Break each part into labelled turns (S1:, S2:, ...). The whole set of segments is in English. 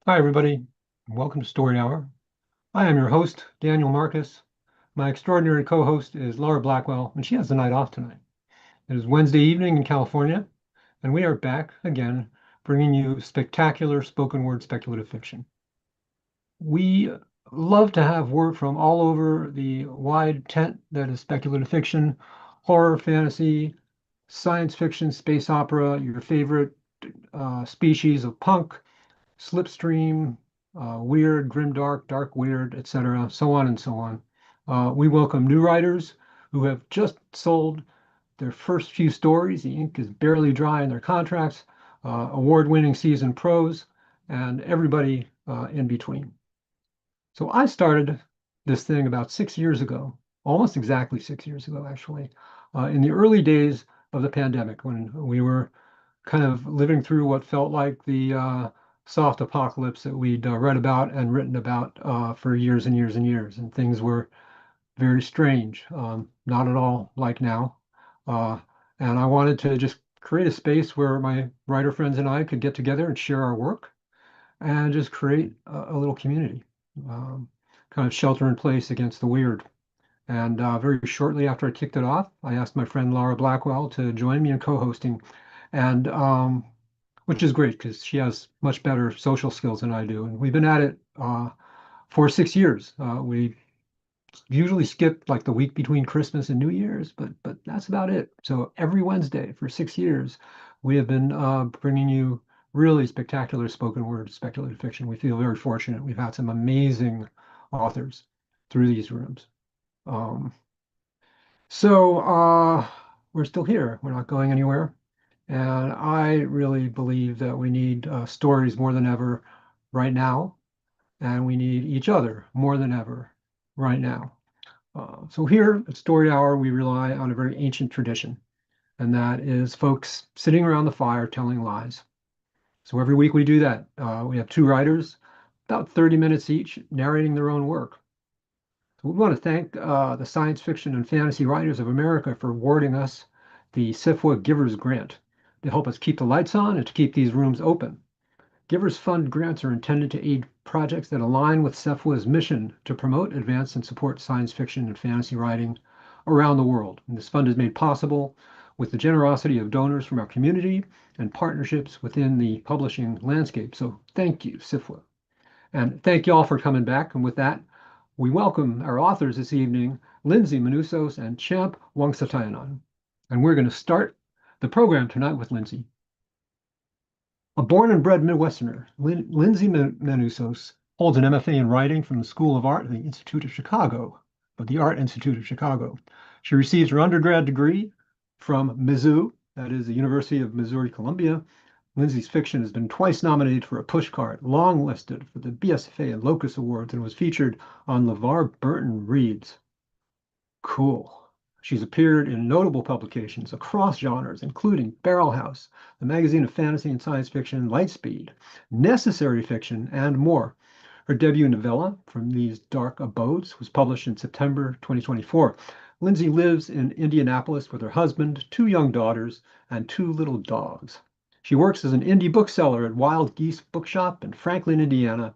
S1: Hi, everybody. Welcome to Story Hour. I am your host, Daniel Marcus. My extraordinary co-host is Laura Blackwell, and she has the night off tonight. It is Wednesday evening in California, and we are back again, bringing you spectacular spoken word speculative fiction. We love to have work from all over the wide tent that is speculative fiction, horror, fantasy, science fiction, space opera, your favorite species of punk, slipstream, weird, grimdark, dark weird, etc., so on and so on. We welcome new writers who have just sold their first few stories. The ink is barely dry in their contracts, award-winning seasoned pros, and everybody in between. So I started this thing about 6 years ago, almost exactly 6 years ago, actually, in the early days of the pandemic when we were kind of living through what felt like the soft apocalypse that we'd read about and written about for years and years and years. And things were very strange, not at all like now. Uh, and I wanted to just create a space where my writer friends and I could get together and share our work and just create a little community, um, kind of shelter in place against the weird. And very shortly after I kicked it off, I asked my friend Laura Blackwell to join me in co-hosting, and which is great because she has much better social skills than I do. And we've been at it for 6 years. We usually skip like the week between Christmas and New Year's, but that's about it. So every Wednesday for 6 years, we have been bringing you really spectacular spoken word speculative fiction. We feel very fortunate. We've had some amazing authors through these rooms. Um, so we're still here. We're not going anywhere. And I really believe that we need stories more than ever right now, and we need each other more than ever right now. So here at Story Hour, we rely on a very ancient tradition, and that is folks sitting around the fire telling lies. So every week we do that. We have two writers, about 30 minutes each, narrating their own work. So we want to thank the Science Fiction and Fantasy Writers of America for awarding us the SIFWA Givers Grant to help us keep the lights on and to keep these rooms open. Givers Fund grants are intended to aid projects that align with SEFWA's mission to promote, advance, and support science fiction and fantasy writing around the world. And this fund is made possible with the generosity of donors from our community and partnerships within the publishing landscape. So thank you, SIFWA. And thank you all for coming back. And with that, we welcome our authors this evening, Lyndsie Manusos and Champ Wongsatayanont. And we're going to start the program tonight with Lyndsie. A born and bred Midwesterner, Lyndsie Manusos holds an MFA in writing from the School of Art at the Institute of Chicago, the Art Institute of Chicago. She receives her undergrad degree from Mizzou, that is the University of Missouri Columbia. Lyndsie's fiction has been twice nominated for a pushcart, long listed for the BSFA and Locus Awards, and was featured on LeVar Burton Reads. Cool. She's appeared in notable publications across genres, including Barrel House, the magazine of fantasy and science fiction, Lightspeed, Necessary Fiction, and more. Her debut novella, From These Dark Abodes, was published in September 2024. Lyndsie lives in Indianapolis with her husband, two young daughters, and two little dogs. She works as an indie bookseller at Wild Geese Bookshop in Franklin, Indiana.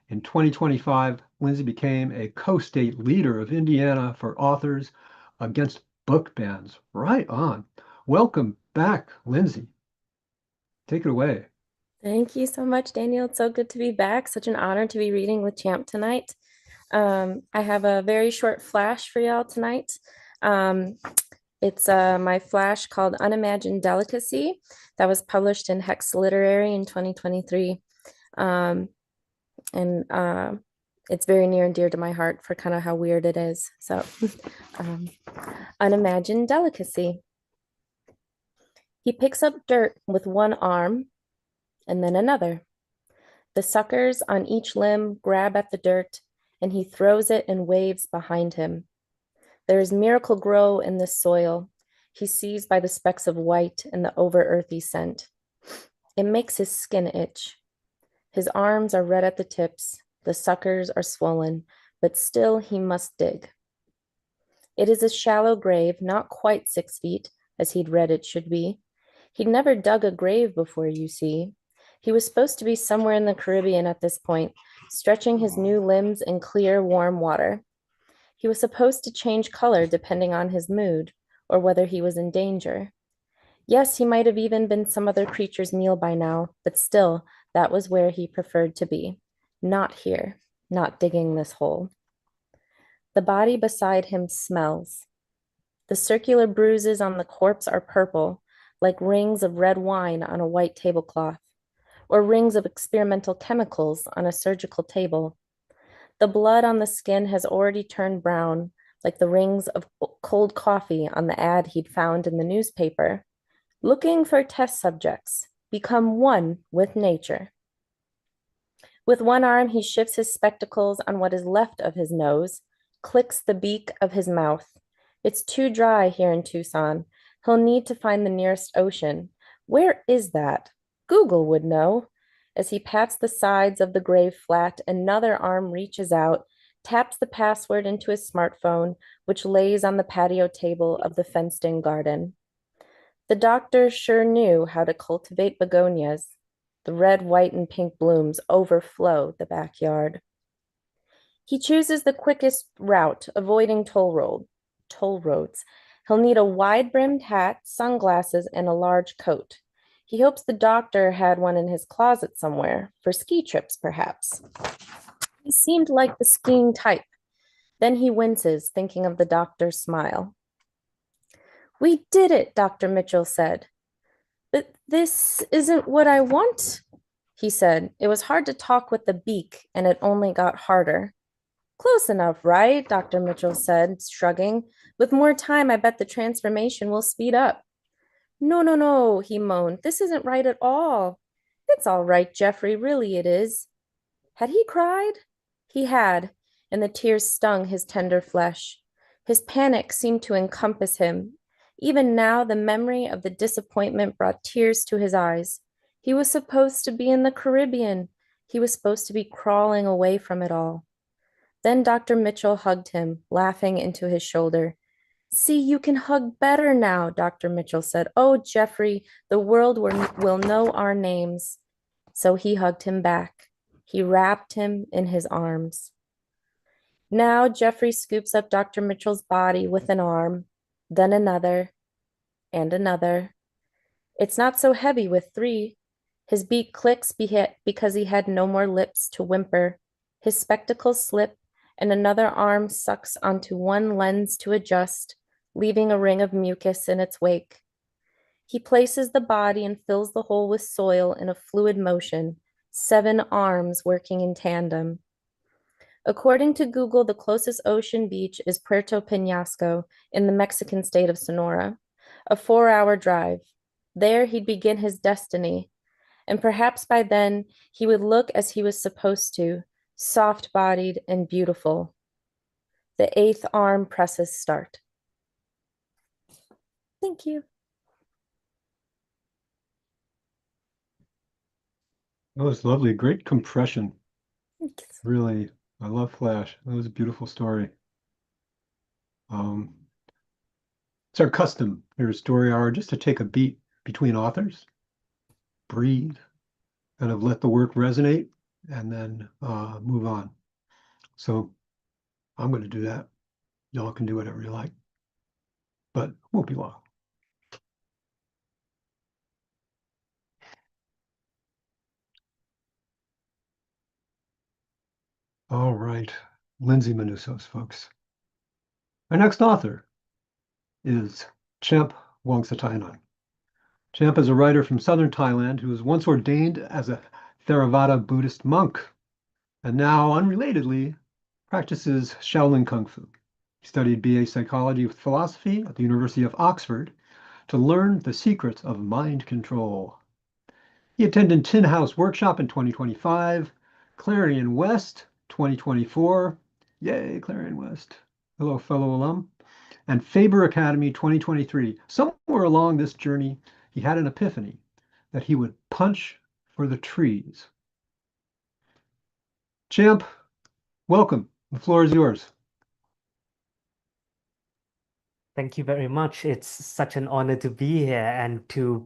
S1: In 2025, Lyndsie became a co-state leader of Indiana for authors against book bans. Right on. Welcome back, Lyndsie. Take it away.
S2: Thank you so much, Daniel. It's so good to be back. Such an honor to be reading with Champ tonight. I have a very short flash for y'all tonight. Um, it's my flash called Unimagined Delicacy that was published in Hex Literary in 2023. And it's very near and dear to my heart for kind of how weird it is. So, um, Unimagined Delicacy. He picks up dirt with one arm and then another. The suckers on each limb grab at the dirt, and he throws it in waves behind him. There is miracle grow in this soil. He sees by the specks of white and the over-earthy scent. It makes his skin itch. His arms are red at the tips. The suckers are swollen, but still he must dig. It is a shallow grave, not quite 6 feet, as he'd read it should be. He'd never dug a grave before, you see. He was supposed to be somewhere in the Caribbean at this point, stretching his new limbs in clear, warm water. He was supposed to change color depending on his mood or whether he was in danger. Yes, he might have even been some other creature's meal by now, but still, that was where he preferred to be. Not here, not digging this hole. The body beside him smells. The circular bruises on the corpse are purple, like rings of red wine on a white tablecloth, or rings of experimental chemicals on a surgical table. The blood on the skin has already turned brown, like the rings of cold coffee on the ad he'd found in the newspaper. Looking for test subjects, become one with nature. With one arm, he shifts his spectacles on what is left of his nose, clicks the beak of his mouth. It's too dry here in Tucson. He'll need to find the nearest ocean. Where is that? Google would know. As he pats the sides of the grave flat, another arm reaches out, taps the password into his smartphone, which lays on the patio table of the fenced-in garden. The doctor sure knew how to cultivate begonias. The red, white, and pink blooms overflow the backyard. He chooses the quickest route, avoiding toll roads. He'll need a wide-brimmed hat, sunglasses, and a large coat. He hopes the doctor had one in his closet somewhere, for ski trips, perhaps. He seemed like the skiing type. Then he winces, thinking of the doctor's smile. "We did it," Dr. Mitchell said. "But this isn't what I want," he said. It was hard to talk with the beak, and it only got harder. "Close enough, right?" Dr. Mitchell said, shrugging. "With more time, I bet the transformation will speed up." "No, no, no," he moaned. "This isn't right at all." "It's all right, Jeffrey, really it is." Had he cried? He had, and the tears stung his tender flesh. His panic seemed to encompass him. Even now, the memory of the disappointment brought tears to his eyes. He was supposed to be in the Caribbean. He was supposed to be crawling away from it all. Then Dr. Mitchell hugged him, laughing into his shoulder. "See, you can hug better now," Dr. Mitchell said. "Oh, Jeffrey, the world will know our names." So he hugged him back. He wrapped him in his arms. Now Jeffrey scoops up Dr. Mitchell's body with an arm, then another, and another. It's not so heavy with three. His beak clicks because he had no more lips to whimper. His spectacles slip, and another arm sucks onto one lens to adjust, leaving a ring of mucus in its wake. He places the body and fills the hole with soil in a fluid motion, 7 arms working in tandem. According to Google, the closest ocean beach is Puerto Penasco in the Mexican state of Sonora, a 4-hour drive. There he'd begin his destiny, and perhaps by then he would look as he was supposed to, soft-bodied and beautiful. The 8th arm presses start. Thank you.
S1: That was lovely. Great compression.
S2: Thanks.
S1: Really, I love Flash. That was a beautiful story. It's our custom here at Story Hour just to take a beat between authors, breathe, kind of let the work resonate, and then move on. So I'm going to do that. Y'all can do whatever you like, but it won't be long. All right, Lyndsie Manusos, folks. Our next author is Champ Wongsatayanont. Champ is a writer from southern Thailand who was once ordained as a Theravada Buddhist monk and now, unrelatedly, practices Shaolin Kung Fu. He studied BA psychology with philosophy at the University of Oxford to learn the secrets of mind control. He attended Tin House Workshop in 2025, Clarion West 2024. Yay, Clarion West. Hello, fellow alum. And Faber Academy 2023. Somewhere along this journey, he had an epiphany that he would punch for the trees. Champ, welcome. The floor is yours.
S3: Thank you very much. It's such an honor to be here and to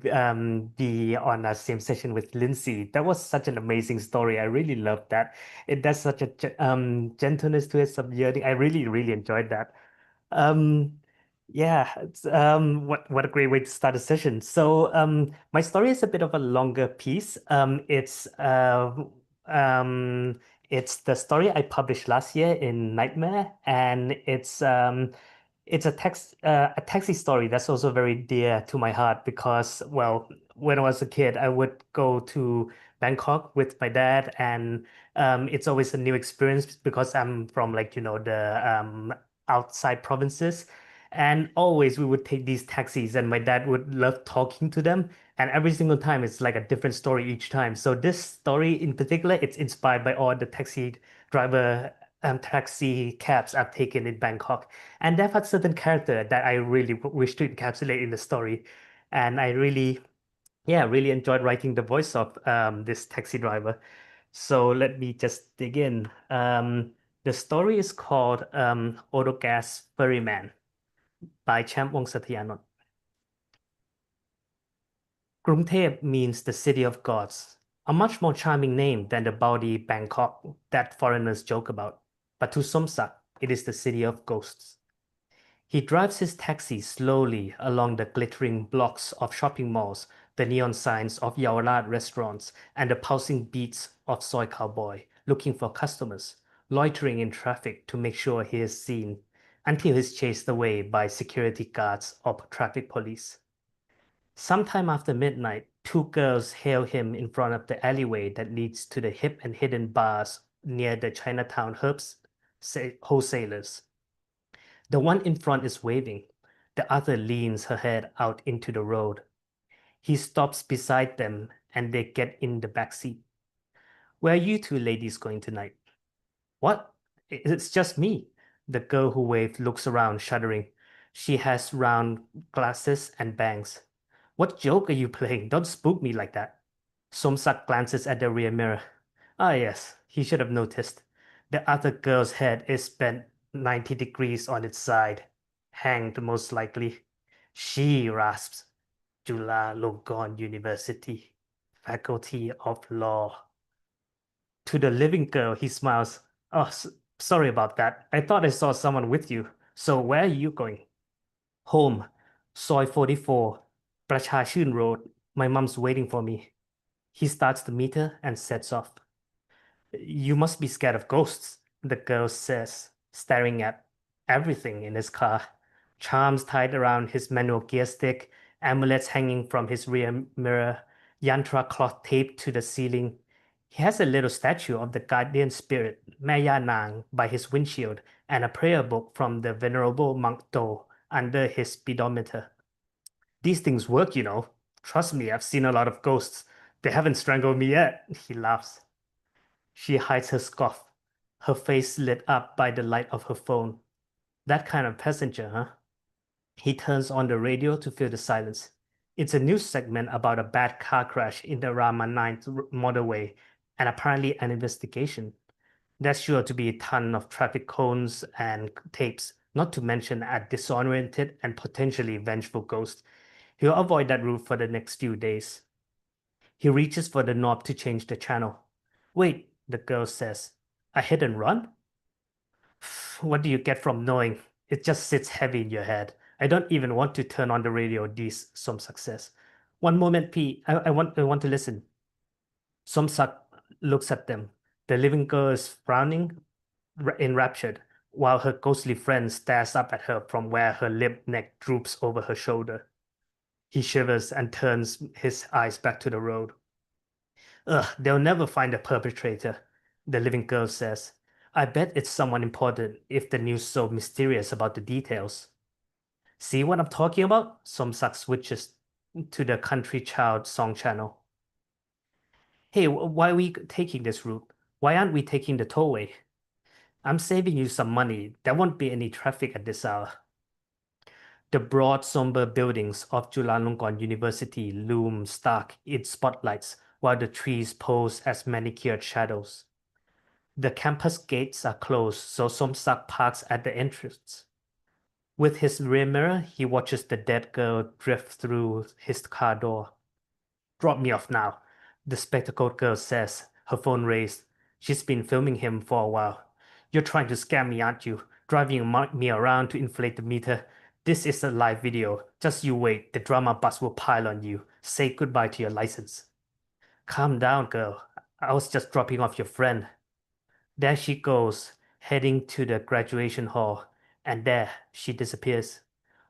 S3: be on a same session with Lyndsie. That was such an amazing story. I really loved that. It does such a gentleness to it, some yearning. I really, really enjoyed that. Um, yeah, what a great way to start a session. So, my story is a bit of a longer piece. Um, it's the story I published last year in Nightmare, and it's a taxi story that's also very dear to my heart because, well, when I was a kid, I would go to Bangkok with my dad, and it's always a new experience because I'm from like, the outside provinces. And always we would take these taxis, and my dad would love talking to them. And every single time, it's like a different story each time. So this story in particular, it's inspired by all the driver, taxi cabs I've taken in Bangkok. And they've had certain character that I really wish to encapsulate in the story. And I really, yeah, really enjoyed writing the voice of this taxi driver. So let me just dig in. The story is called Autogas Ferryman by Wongsatayanont. Krungthep means the city of gods, a much more charming name than the bawdy Bangkok that foreigners joke about. But to Somsak, it is the city of ghosts. He drives his taxi slowly along the glittering blocks of shopping malls, the neon signs of Yaolat restaurants, and the pulsing beats of Soy Cowboy, looking for customers, loitering in traffic to make sure he is seen, until he's chased away by security guards or traffic police. Sometime after midnight, two girls hail him in front of the alleyway that leads to the hip and hidden bars near the Chinatown herbs wholesalers. The one in front is waving. The other leans her head out into the road. He stops beside them and they get in the back seat. Where are you two ladies going tonight? What? It's just me. The girl who waved looks around, shuddering. She has round glasses and bangs. What joke are you playing? Don't spook me like that. Somsak glances at the rear mirror. Ah, yes, he should have noticed. The other girl's head is bent 90 degrees on its side, hanged most likely. She rasps, Chulalongkorn University, Faculty of Law. To the living girl, he smiles. Oh, sorry about that. I thought I saw someone with you. So where are you going? Home, Soy 44, Prachachun Road. My mom's waiting for me. He starts the meter and sets off. You must be scared of ghosts, the girl says, staring at everything in his car. Charms tied around his manual gear stick, amulets hanging from his rear mirror, yantra cloth taped to the ceiling. He has a little statue of the guardian spirit, Maya Nang, by his windshield, and a prayer book from the venerable monk Do under his speedometer. These things work, you know. Trust me, I've seen a lot of ghosts. They haven't strangled me yet, he laughs. She hides her scoff, her face lit up by the light of her phone. That kind of passenger, huh? He turns on the radio to fill the silence. It's a news segment about a bad car crash in the Rama 9 motorway and apparently an investigation. There's sure to be a ton of traffic cones and tapes, not to mention a disoriented and potentially vengeful ghost. He'll avoid that route for the next few days. He reaches for the knob to change the channel. Wait, the girl says. A hit and run? What do you get from knowing? It just sits heavy in your head. I don't even want to turn on the radio these some success. One moment, P. I want to listen. Somsak looks at them. The living girl is frowning, enraptured, while her ghostly friend stares up at her from where her limp neck droops over her shoulder. He shivers and turns his eyes back to the road. Ugh, they'll never find the perpetrator, the living girl says. I bet it's someone important if the news so mysterious about the details. See what I'm talking about? Somsak switches to the country child song channel. Hey, why are we taking this route? Why aren't we taking the tollway? I'm saving you some money. There won't be any traffic at this hour. The broad, somber buildings of Chulalongkorn University loom stark in spotlights, while the trees pose as manicured shadows. The campus gates are closed, so Somsak parks at the entrance. With his rear mirror, he watches the dead girl drift through his car door. Drop me off now, the spectacled girl says, her phone raised. She's been filming him for a while. You're trying to scam me, aren't you? Driving me around to inflate the meter. This is a live video. Just you wait. The drama bus will pile on you. Say goodbye to your license. Calm down, girl. I was just dropping off your friend. There she goes, heading to the graduation hall. And there she disappears.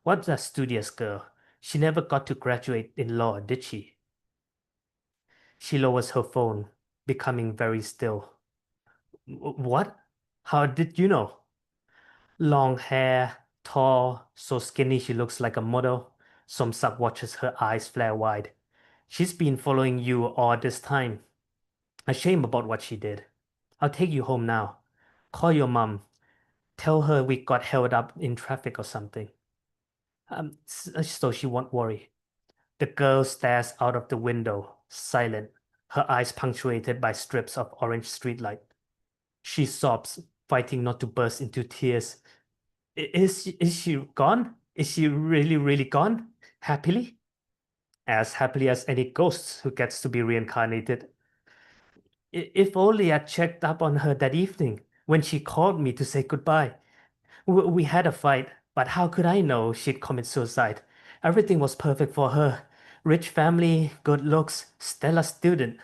S3: What a studious girl. She never got to graduate in law, did she? She lowers her phone, becoming very still. What? How did you know? Long hair, tall, so skinny she looks like a model. Somsak watches her eyes flare wide. She's been following you all this time. Ashamed about what she did. I'll take you home now. Call your mom. Tell her we got held up in traffic or something. So she won't worry. The girl stares out of the window, silent, her eyes punctuated by strips of orange streetlight. She sobs, fighting not to burst into tears. Is she gone? Is she really gone? Happily? As happily as any ghost who gets to be reincarnated. If only I checked up on her that evening when she called me to say goodbye. We had a fight, but how could I know she'd commit suicide? Everything was perfect for her. Rich family, good looks, stellar student.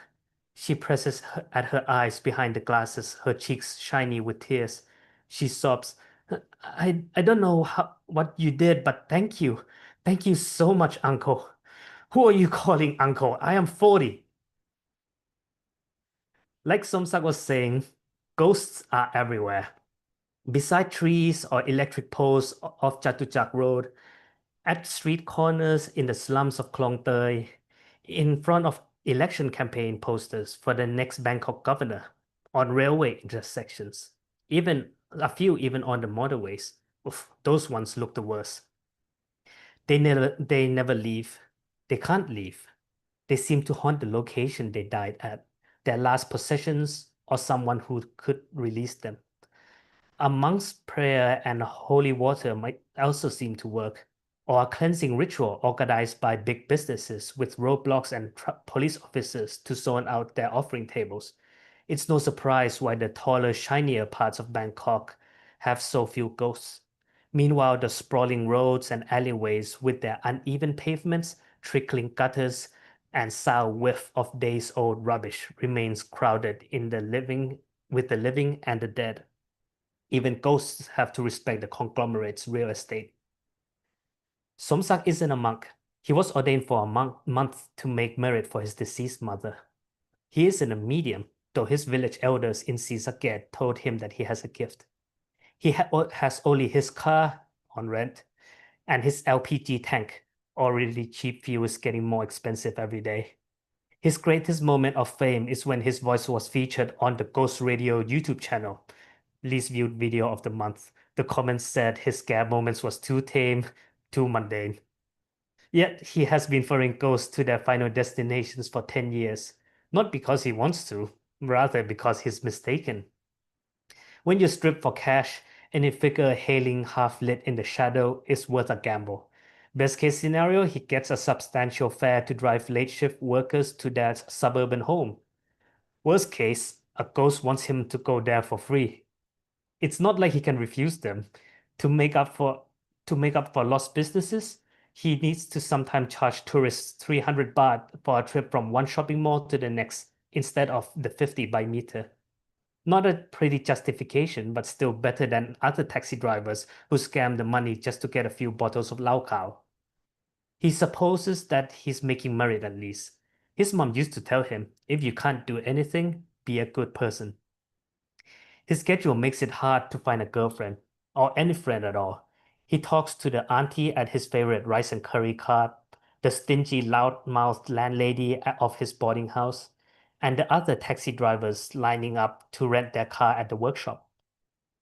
S3: She presses at her eyes behind the glasses, her cheeks shiny with tears. She sobs, I don't know what you did, but thank you. Thank you so much, uncle. Who are you calling uncle? I am 40. Like Somsak was saying, ghosts are everywhere. Beside trees or electric poles off Chatuchak Road, at street corners in the slums of Klong Toi, in front of election campaign posters for the next Bangkok governor, on railway intersections, even a few even on the motorways. Oof, those ones look the worst. They never leave. They can't leave. They seem to haunt the location they died at, their last possessions, or someone who could release them. A monk's prayer and holy water might also seem to work, or a cleansing ritual organized by big businesses with roadblocks and police officers to zone out their offering tables. It's no surprise why the taller, shinier parts of Bangkok have so few ghosts. Meanwhile, the sprawling roads and alleyways with their uneven pavements, trickling gutters, and sour whiff of days-old rubbish remains crowded with the living and the dead. Even ghosts have to respect the conglomerate's real estate. Somsak isn't a monk. He was ordained for a month to make merit for his deceased mother. He isn't a medium, though his village elders in Sisaket told him that he has a gift. He has only his car on rent and his LPG tank. Already cheap fuel is getting more expensive every day. His greatest moment of fame is when his voice was featured on the Ghost Radio YouTube channel, least viewed video of the month. The comments said his scare moments was too tame, too mundane. Yet he has been following ghosts to their final destinations for 10 years. Not because he wants to, rather because he's mistaken. When you strip for cash, any figure hailing half lit in the shadow is worth a gamble. Best case scenario, he gets a substantial fare to drive late shift workers to their suburban home. Worst case, a ghost wants him to go there for free. It's not like he can refuse them. To make up for lost businesses, he needs to sometimes charge tourists 300 baht for a trip from one shopping mall to the next instead of the 50 by meter. Not a pretty justification, but still better than other taxi drivers who scam the money just to get a few bottles of Lao Khao. He supposes that he's making merit at least. His mom used to tell him, if you can't do anything, be a good person. His schedule makes it hard to find a girlfriend, or any friend at all. He talks to the auntie at his favorite rice and curry cart, the stingy, loud-mouthed landlady of his boarding house, and the other taxi drivers lining up to rent their car at the workshop.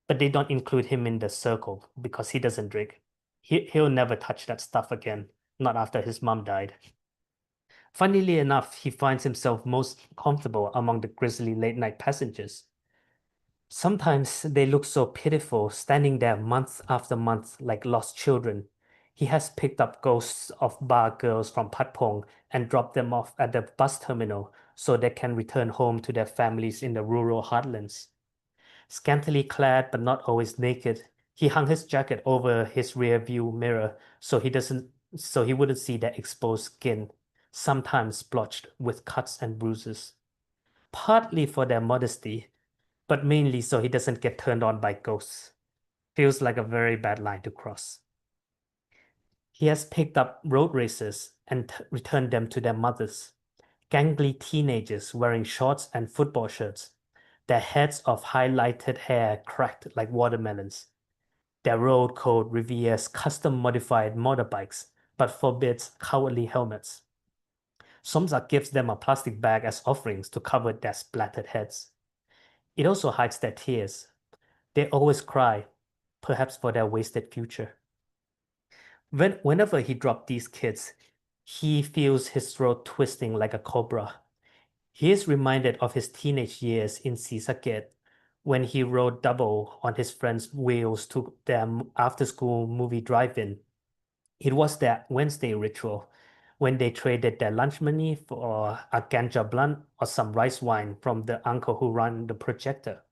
S3: But they don't include him in the circle because he doesn't drink. He'll never touch that stuff again, not after his mom died. Funnily enough, he finds himself most comfortable among the grisly late-night passengers. Sometimes they look so pitiful, standing there month after month like lost children. He has picked up ghosts of bar girls from Patpong and dropped them off at the bus terminal so they can return home to their families in the rural heartlands. Scantily clad but not always naked, he hung his jacket over his rear view mirror so he wouldn't see their exposed skin, sometimes splotched with cuts and bruises. Partly for their modesty, but mainly so he doesn't get turned on by ghosts. Feels like a very bad line to cross. He has picked up road racers and returned them to their mothers. Gangly teenagers wearing shorts and football shirts, their heads of highlighted hair cracked like watermelons. Their road code reveres custom modified motorbikes, but forbids cowardly helmets. Somzak gives them a plastic bag as offerings to cover their splattered heads. It also hides their tears. They always cry, perhaps for their wasted future. Whenever he dropped these kids, he feels his throat twisting like a cobra. He is reminded of his teenage years in Sisaket when he rode double on his friend's wheels to their after-school movie drive-in. It was their Wednesday ritual when they traded their lunch money for a ganja blunt or some rice wine from the uncle who ran the projector.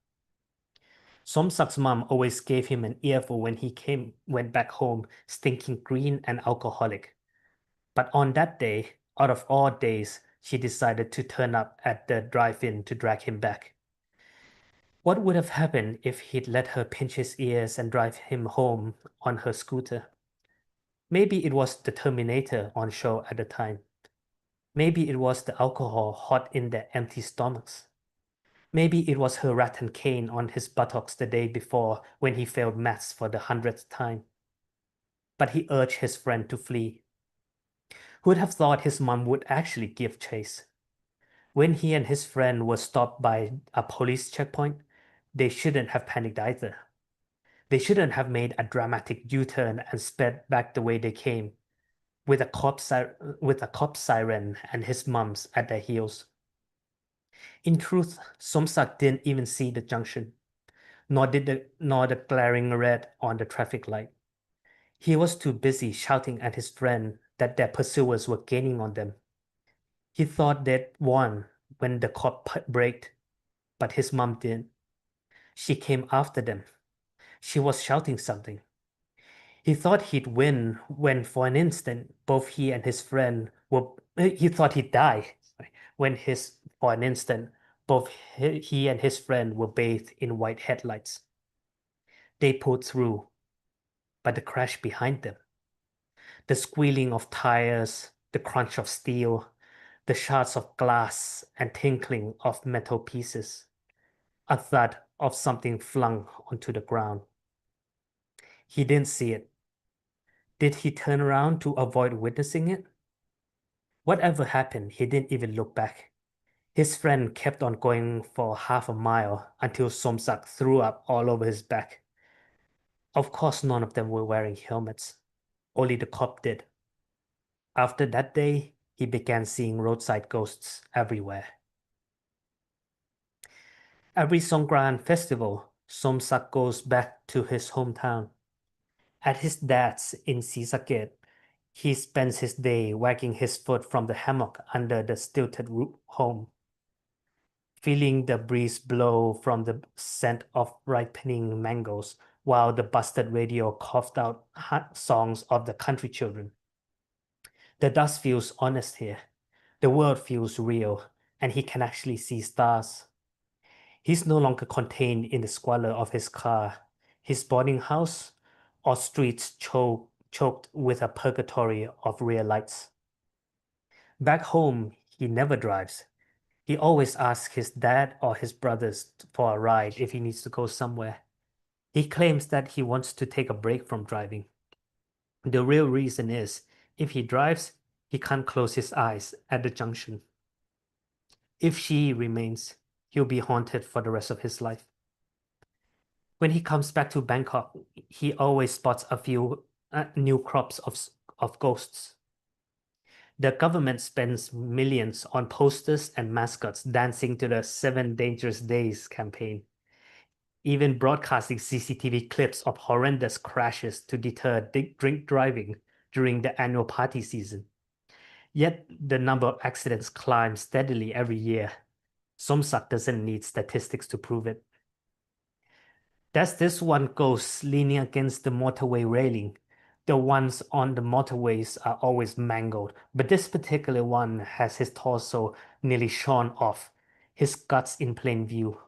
S3: Somsak's mom always gave him an earful when he went back home, stinking green and alcoholic. But on that day, out of all days, she decided to turn up at the drive-in to drag him back. What would have happened if he'd let her pinch his ears and drive him home on her scooter? Maybe it was the Terminator on show at the time. Maybe it was the alcohol hot in their empty stomachs. Maybe it was her rattan cane on his buttocks the day before when he failed maths for the 100th time. But he urged his friend to flee. Who would have thought his mom would actually give chase? When he and his friend were stopped by a police checkpoint, they shouldn't have panicked either. They shouldn't have made a dramatic U-turn and sped back the way they came, with a cop siren and his mums at their heels. In truth, Somsak didn't even see the junction, nor the glaring red on the traffic light. He was too busy shouting at his friend that their pursuers were gaining on them. He thought they'd won when the cop braked, but his mom didn't. She came after them. She was shouting something. He thought he'd win when for an instant both he and his friend were he thought he'd die for an instant both he and his friend were bathed in white headlights. They pulled through, but the crash behind them, the squealing of tires, the crunch of steel, the shards of glass and tinkling of metal pieces, a thud of something flung onto the ground. He didn't see it. Did he turn around to avoid witnessing it? Whatever happened, he didn't even look back. His friend kept on going for half a mile until Somsak threw up all over his back. Of course, none of them were wearing helmets. Only the cop did. After that day, he began seeing roadside ghosts everywhere. Every Songkran festival, Somsak goes back to his hometown. At his dad's in Sisaket, he spends his day wagging his foot from the hammock under the stilted roof home, feeling the breeze blow from the scent of ripening mangoes while the busted radio coughed out songs of the country children. The dust feels honest here. The world feels real, and he can actually see stars. He's no longer contained in the squalor of his car, his boarding house, or streets choked with a purgatory of rear lights. Back home, he never drives. He always asks his dad or his brothers for a ride if he needs to go somewhere. He claims that he wants to take a break from driving. The real reason is, if he drives, he can't close his eyes at the junction. If she remains, he'll be haunted for the rest of his life. When he comes back to Bangkok, he always spots a few new crops of ghosts. The government spends millions on posters and mascots dancing to the 7 Dangerous Days campaign. even broadcasting CCTV clips of horrendous crashes to deter drink driving during the annual party season. Yet the number of accidents climbs steadily every year. Somsak doesn't need statistics to prove it. There's this one ghost leaning against the motorway railing. The ones on the motorways are always mangled, but this particular one has his torso nearly shorn off, his guts in plain view.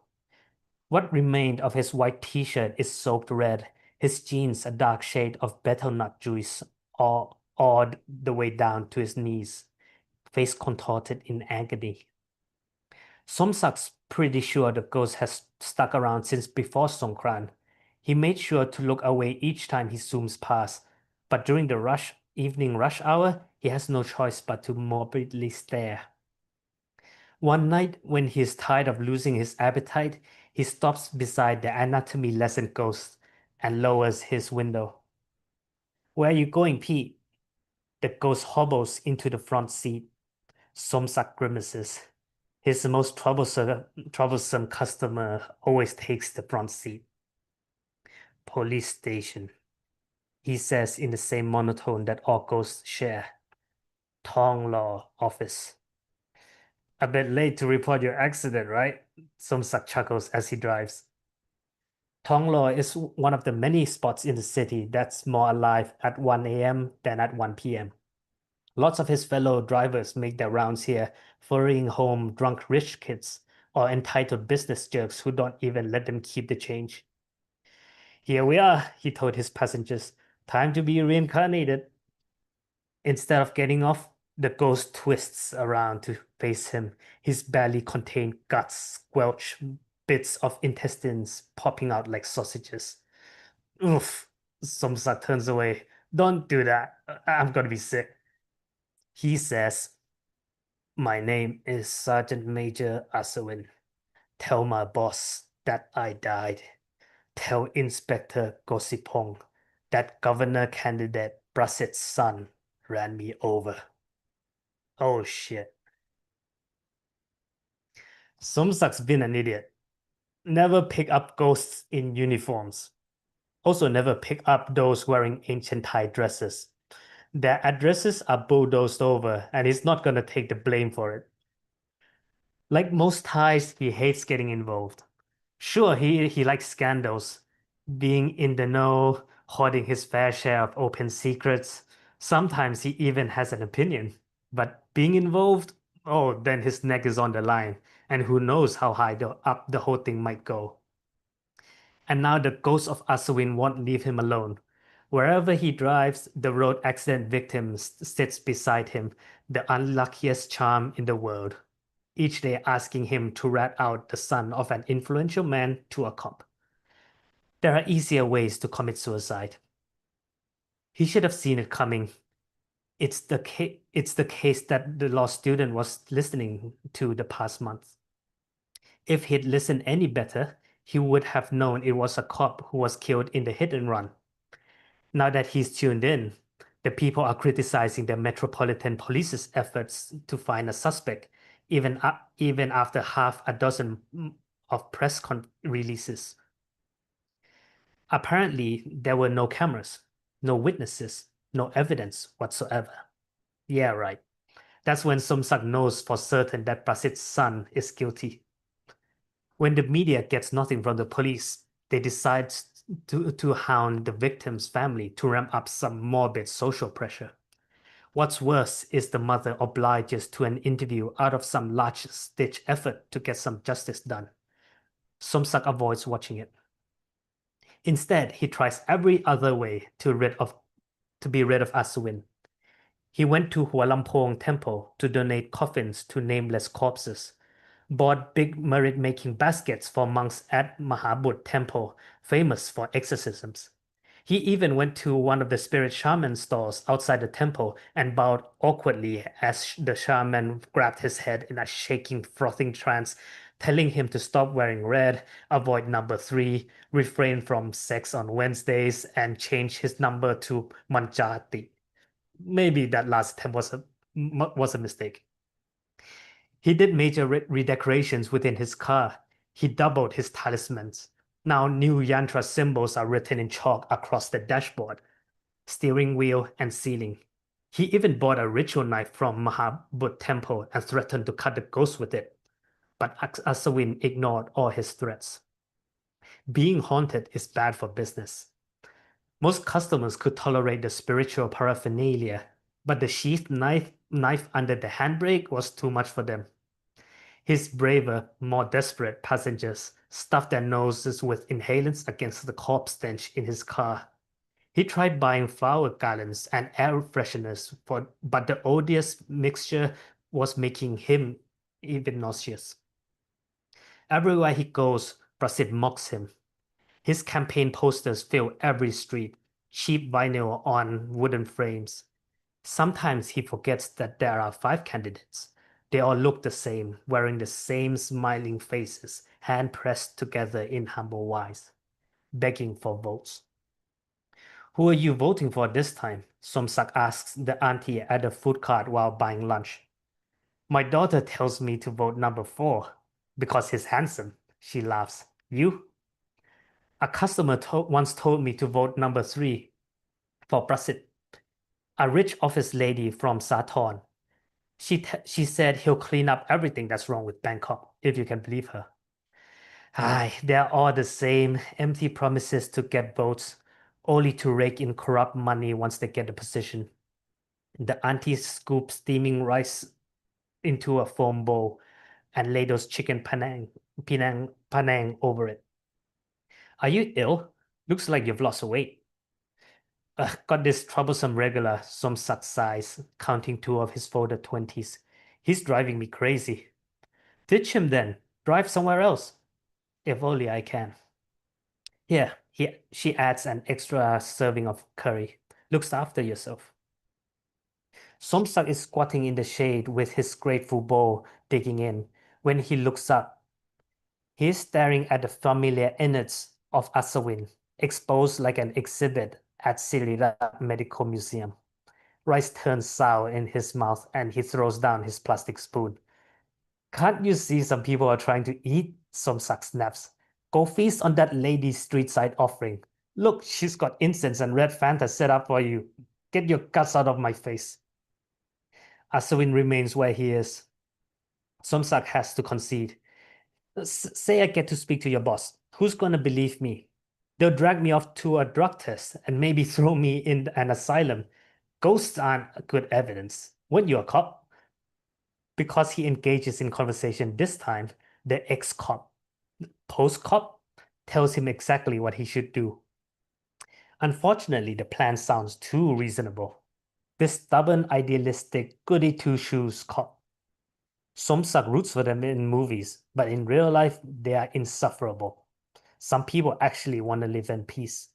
S3: What remained of his white t-shirt is soaked red, his jeans a dark shade of betel nut juice all the way down to his knees, face contorted in agony. Somsak's pretty sure the ghost has stuck around since before Songkran. He made sure to look away each time he zooms past, but during the evening rush hour, he has no choice but to morbidly stare. One night, when he is tired of losing his appetite, he stops beside the anatomy lesson ghost and lowers his window. "Where are you going, Pete?" The ghost hobbles into the front seat. Somsak grimaces. His most troublesome customer always takes the front seat. "Police station," he says in the same monotone that all ghosts share. "Tong Law office." "A bit late to report your accident, right?" Somsak chuckles as he drives. Tong Law is one of the many spots in the city that's more alive at 1 a.m. than at 1 p.m. Lots of his fellow drivers make their rounds here, ferrying home drunk rich kids or entitled business jerks who don't even let them keep the change. "Here we are," he told his passengers. "Time to be reincarnated." Instead of getting off, the ghost twists around to face him. His belly contained guts squelch, bits of intestines popping out like sausages. "Oof," Somsak turns away. "Don't do that. I'm gonna be sick." He says, "My name is Sergeant Major Asawin. Tell my boss that I died. Tell Inspector Gosipong that governor candidate Brasit's son ran me over." Oh shit. Somsak's been an idiot. Never pick up ghosts in uniforms. Also never pick up those wearing ancient Thai dresses. Their addresses are bulldozed over, and he's not gonna take the blame for it. Like most Thais, he hates getting involved. Sure, he likes scandals, being in the know, hoarding his fair share of open secrets. Sometimes he even has an opinion. But being involved, oh, then his neck is on the line, and who knows how high up the whole thing might go. And now the ghost of Aswin won't leave him alone. Wherever he drives, the road accident victim sits beside him, the unluckiest charm in the world, each day asking him to rat out the son of an influential man to a cop. There are easier ways to commit suicide. He should have seen it coming. It's the case that the law student was listening to the past month. If he'd listened any better, he would have known it was a cop who was killed in the hit and run. Now that he's tuned in, the people are criticizing the Metropolitan Police's efforts to find a suspect, even after half a dozen of press releases. Apparently, there were no cameras, no witnesses, no evidence whatsoever. Yeah, right. That's when Somsak knows for certain that Prasit's son is guilty. When the media gets nothing from the police, they decide to hound the victim's family to ramp up some morbid social pressure. What's worse is the mother obliges to an interview out of some last-ditch effort to get some justice done. Somsak avoids watching it. Instead, he tries every other way to be rid of Aswin. He went to Hualampong Temple to donate coffins to nameless corpses, bought big merit-making baskets for monks at Mahabut Temple, famous for exorcisms. He even went to one of the spirit shaman stores outside the temple and bowed awkwardly as the shaman grabbed his head in a shaking, frothing trance, telling him to stop wearing red, avoid number 3, refrain from sex on Wednesdays, and change his number to Manjati. Maybe that last attempt was a mistake. He did major redecorations within his car. He doubled his talismans. Now new yantra symbols are written in chalk across the dashboard, steering wheel, and ceiling. He even bought a ritual knife from Mahabut temple and threatened to cut the ghost with it. But Asawin ignored all his threats. Being haunted is bad for business. Most customers could tolerate the spiritual paraphernalia, but the sheathed knife under the handbrake was too much for them. His braver, more desperate passengers stuffed their noses with inhalants against the corpse stench in his car. He tried buying flower garlands and air fresheners, but the odious mixture was making him even nauseous. Everywhere he goes, Prasid mocks him. His campaign posters fill every street, cheap vinyl on wooden frames. Sometimes he forgets that there are 5 candidates. They all look the same, wearing the same smiling faces, hand pressed together in humble wise, begging for votes. Who are you voting for this time? Somsak asks the auntie at the food cart while buying lunch. My daughter tells me to vote number 4 because he's handsome. She laughs. You? A customer once told me to vote number 3 for Prasit, a rich office lady from Sathorn. She said he'll clean up everything that's wrong with Bangkok, if you can believe her. Aye, they're all the same, empty promises to get votes, only to rake in corrupt money once they get the position. The auntie scoops steaming rice into a foam bowl and ladles chicken panang over it. Are you ill? Looks like you've lost weight. Got this troublesome regular, Somsak sighs, counting 2 of his folded 20s. He's driving me crazy. Ditch him then. Drive somewhere else. If only I can. Here, she adds an extra serving of curry. Looks after yourself. Somsak is squatting in the shade with his grateful bowl digging in. When he looks up, he is staring at the familiar innards of Asawin, exposed like an exhibit at Sirirat Medical Museum. Rice turns sour in his mouth and he throws down his plastic spoon. Can't you see some people are trying to eat? Somsak snaps. Go feast on that lady's street side offering. Look, she's got incense and red Fanta set up for you. Get your guts out of my face. Asawin remains where he is. Somsak has to concede. Say I get to speak to your boss. Who's gonna believe me? They'll drag me off to a drug test and maybe throw me in an asylum. Ghosts aren't good evidence. Weren't you a cop? Because he engages in conversation this time, the ex-cop, post-cop, tells him exactly what he should do. Unfortunately, the plan sounds too reasonable. This stubborn, idealistic, goody two-shoes cop. Somsak roots for them in movies, but in real life, they are insufferable. Some people actually want to live in peace.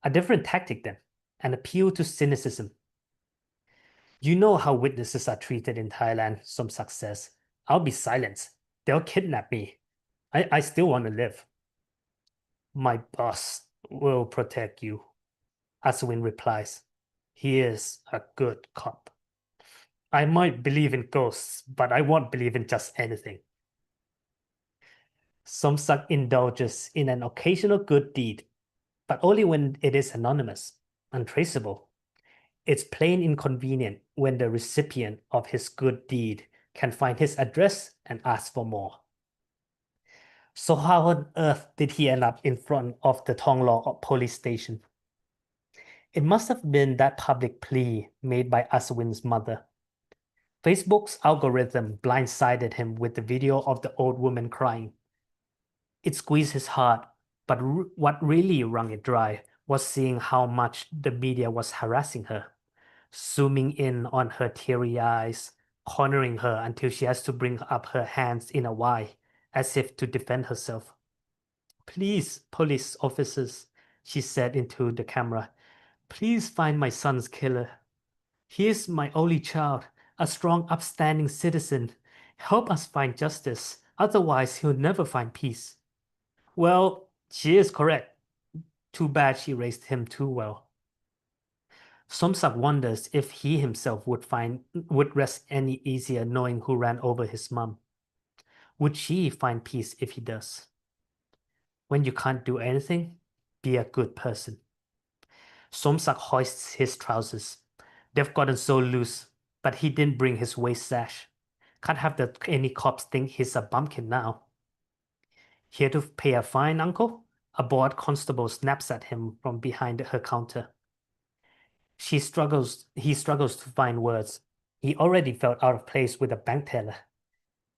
S3: A different tactic then, an appeal to cynicism. You know how witnesses are treated in Thailand, Somsak says. I'll be silenced. They'll kidnap me. I still want to live. My boss will protect you, Aswin replies. He is a good cop. I might believe in ghosts, but I won't believe in just anything. Somsak indulges in an occasional good deed, but only when it is anonymous, untraceable. It's plain inconvenient when the recipient of his good deed can find his address and ask for more. So how on earth did he end up in front of the Thonglor police station? It must have been that public plea made by Aswin's mother. Facebook's algorithm blindsided him with the video of the old woman crying. It squeezed his heart, but what really wrung it dry was seeing how much the media was harassing her, zooming in on her teary eyes, cornering her until she has to bring up her hands in a Y, as if to defend herself. Please, police officers, she said into the camera, please find my son's killer. He is my only child, a strong, upstanding citizen. Help us find justice, otherwise he'll never find peace. Well, she is correct. Too bad she raised him too well. Somsak wonders if he himself would rest any easier knowing who ran over his mum. Would she find peace if he does? When you can't do anything, be a good person. Somsak hoists his trousers. They've gotten so loose, but he didn't bring his waist sash. Can't have any cops think he's a bumpkin now. Here to pay a fine, uncle? A bored constable snaps at him from behind her counter. He struggles to find words. He already felt out of place with a bank teller.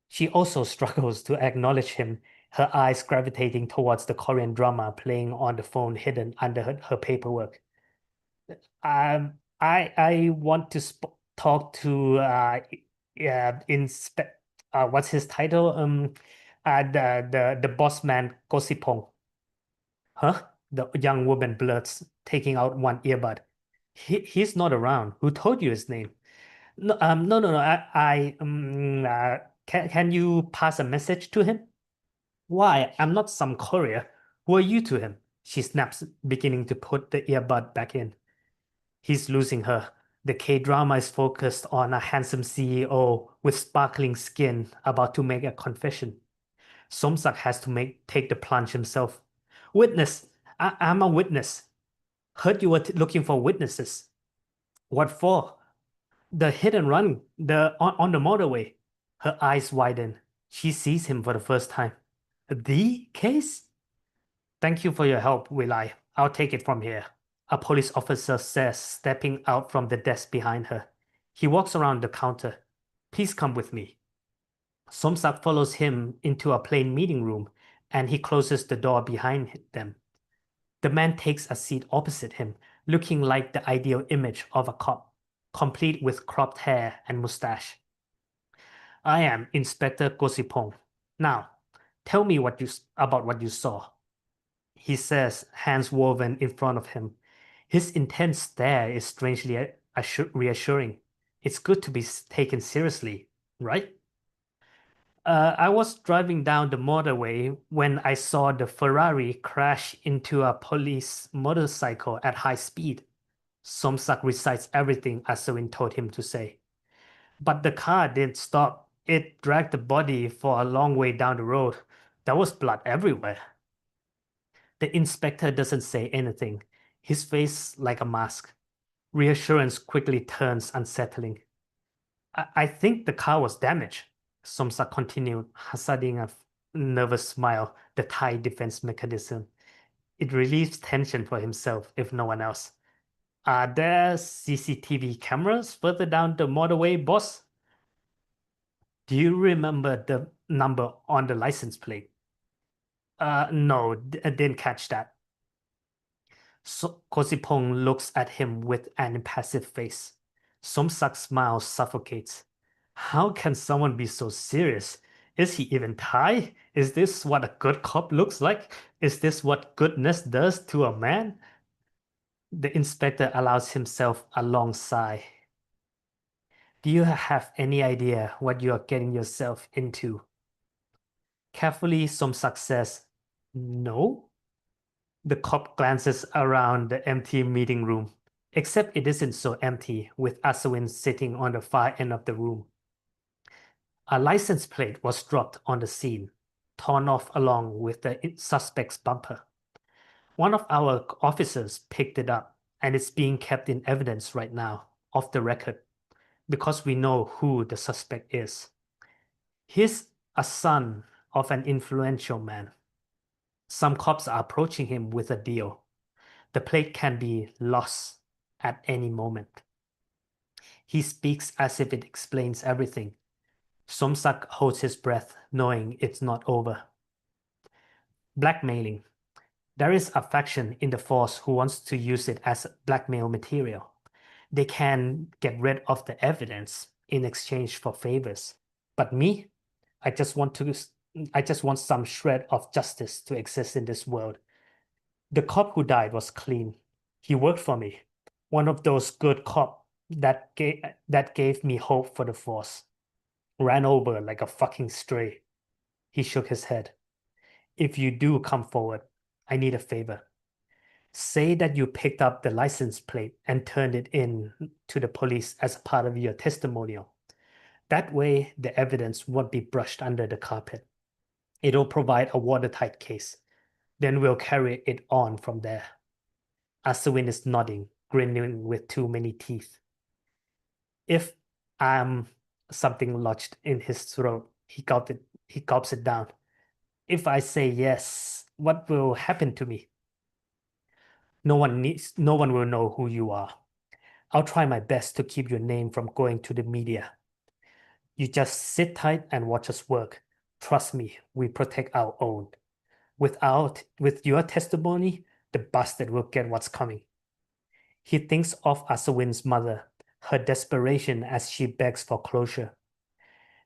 S3: She also struggles to acknowledge him, her eyes gravitating towards the Korean drama playing on the phone hidden under her paperwork. I want to talk to inspect what's his title? The boss man Gosipong. Huh? The young woman blurts, taking out one earbud. He's not around. Who told you his name? No, no. Can you pass a message to him? Why? I'm not some courier. Who are you to him? She snaps, beginning to put the earbud back in. He's losing her. The K-drama is focused on a handsome CEO with sparkling skin about to make a confession. Somsak has to take the plunge himself. Witness! I'm a witness. Heard you were looking for witnesses. What for? The hit and run, on the motorway. Her eyes widen. She sees him for the first time. The case? Thank you for your help, Will I. I'll take it from here. A police officer says, stepping out from the desk behind her. He walks around the counter. Please come with me. Somsak follows him into a plain meeting room, and he closes the door behind them. The man takes a seat opposite him, looking like the ideal image of a cop, complete with cropped hair and mustache. I am Inspector Gosipong. Now, tell me about what you saw. He says, hands woven in front of him. His intense stare is strangely reassuring. It's good to be taken seriously, right? I was driving down the motorway when I saw the Ferrari crash into a police motorcycle at high speed. Somsak recites everything Aswin told him to say. But the car didn't stop. It dragged the body for a long way down the road. There was blood everywhere. The inspector doesn't say anything, his face like a mask. Reassurance quickly turns unsettling. I think the car was damaged, Somsak continued, hazarding a nervous smile, the Thai defense mechanism. It relieves tension for himself, if no one else. Are there CCTV cameras further down the motorway, boss? Do you remember the number on the license plate? No, I didn't catch that. So Kosipong looks at him with an impassive face. Somsak's smile suffocates. How can someone be so serious? Is he even Thai? Is this what a good cop looks like? Is this what goodness does to a man? The inspector allows himself a long sigh. Do you have any idea what you are getting yourself into? Carefully, Somsak says, no. The cop glances around the empty meeting room, except it isn't so empty, with Aswin sitting on the far end of the room. A license plate was dropped on the scene, torn off along with the suspect's bumper. One of our officers picked it up, and it's being kept in evidence right now, off the record, because we know who the suspect is. He's a son of an influential man. Some cops are approaching him with a deal. The plate can be lost at any moment. He speaks as if it explains everything. Somsak holds his breath, knowing it's not over. Blackmailing. There is a faction in the force who wants to use it as blackmail material. They can get rid of the evidence in exchange for favors. But me, I just want some shred of justice to exist in this world. The cop who died was clean. He worked for me. One of those good cops that gave me hope for the force. Ran over like a fucking stray. He shook his head. If you do come forward, I need a favor. Say that you picked up the license plate and turned it in to the police as part of your testimonial. That way, the evidence won't be brushed under the carpet. It'll provide a watertight case. Then we'll carry it on from there. Aswin is nodding, grinning with too many teeth. If I'm something lodged in his throat, he gulps it down. If I say yes, what will happen to me? No one will know who you are. I'll try my best to keep your name from going to the media. You just sit tight and watch us work. Trust me, we protect our own. With your testimony, the bastard will get what's coming. He thinks of Aswin's mother, her desperation as she begs for closure.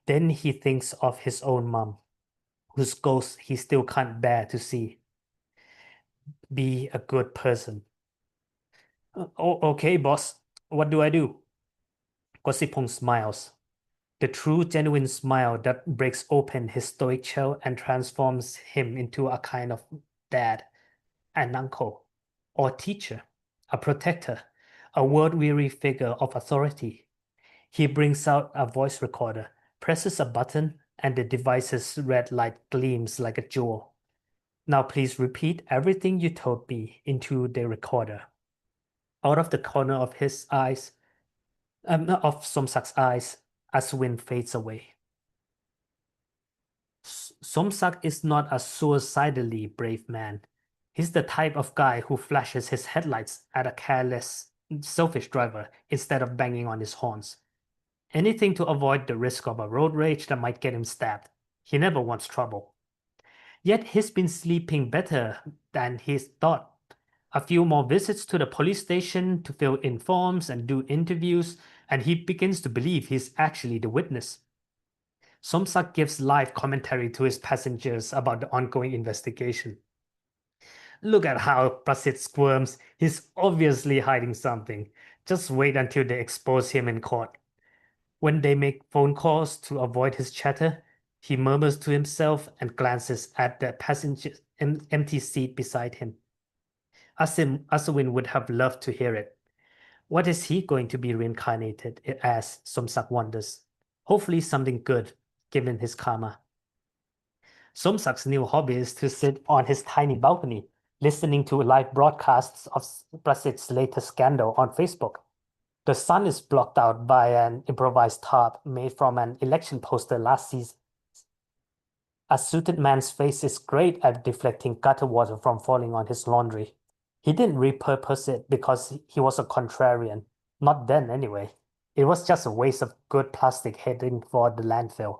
S3: Then he thinks of his own mom, whose ghost he still can't bear to see. Be a good person. Okay, boss. What do I do? Gossipong smiles. The true, genuine smile that breaks open his stoic shell and transforms him into a kind of dad, an uncle, or teacher, a protector, a word-weary figure of authority. He brings out a voice recorder, presses a button, and the device's red light gleams like a jewel. Now please repeat everything you told me into the recorder. Out of the corner of his eyes, of Somsak's eyes, Aswin fades away. Somsak is not a suicidally brave man. He's the type of guy who flashes his headlights at a careless, selfish driver instead of banging on his horns. Anything to avoid the risk of a road rage that might get him stabbed. He never wants trouble. Yet he's been sleeping better than he thought. A few more visits to the police station to fill in forms and do interviews, and he begins to believe he's actually the witness. Somsak gives live commentary to his passengers about the ongoing investigation. Look at how Prasit squirms. He's obviously hiding something. Just wait until they expose him in court. When they make phone calls to avoid his chatter, he murmurs to himself and glances at the passenger's empty seat beside him. Aswin would have loved to hear it. What is he going to be reincarnated as, Somsak wonders. Hopefully something good, given his karma. Somsak's new hobby is to sit on his tiny balcony, listening to live broadcasts of Prasit's latest scandal on Facebook. The sun is blocked out by an improvised tarp made from an election poster last season. A suited man's face is great at deflecting gutter water from falling on his laundry. He didn't repurpose it because he was a contrarian. Not then, anyway. It was just a waste of good plastic heading for the landfill.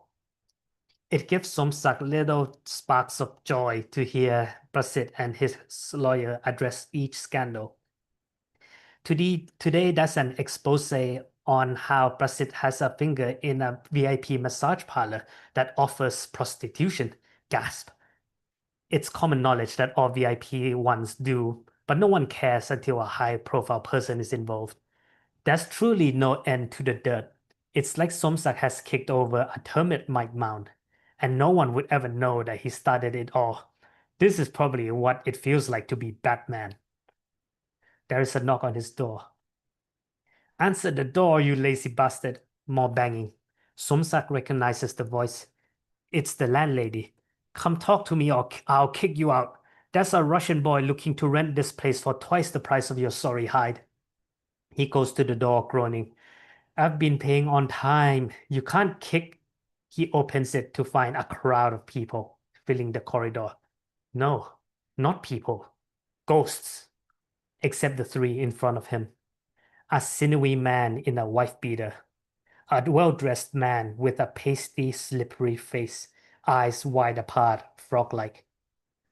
S3: It gives Somsak little sparks of joy to hear Prasit and his lawyer address each scandal. Today, there's an expose on how Prasit has a finger in a VIP massage parlor that offers prostitution. Gasp. It's common knowledge that all VIP ones do, but no one cares until a high-profile person is involved. There's truly no end to the dirt. It's like Somsak has kicked over a termite mound, and no one would ever know that he started it all. This is probably what it feels like to be Batman. There is a knock on his door. Answer the door, you lazy bastard. More banging. Somsak recognizes the voice. It's the landlady. Come talk to me or I'll kick you out. There's a Russian boy looking to rent this place for twice the price of your sorry hide. He goes to the door, groaning. I've been paying on time. You can't kick. He opens it to find a crowd of people filling the corridor. No, not people. Ghosts. Except the three in front of him. A sinewy man in a wife beater. A well-dressed man with a pasty, slippery face, eyes wide apart, frog-like.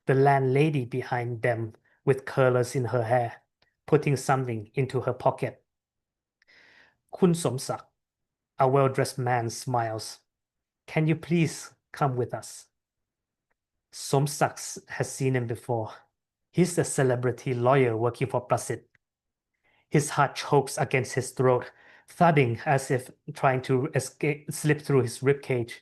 S3: The landlady behind them with curlers in her hair, putting something into her pocket. Kun Somsak, a well-dressed man, smiles. Can you please come with us? Somsak has seen him before. He's a celebrity lawyer working for Prasit. His heart chokes against his throat, thudding as if trying to slip through his ribcage.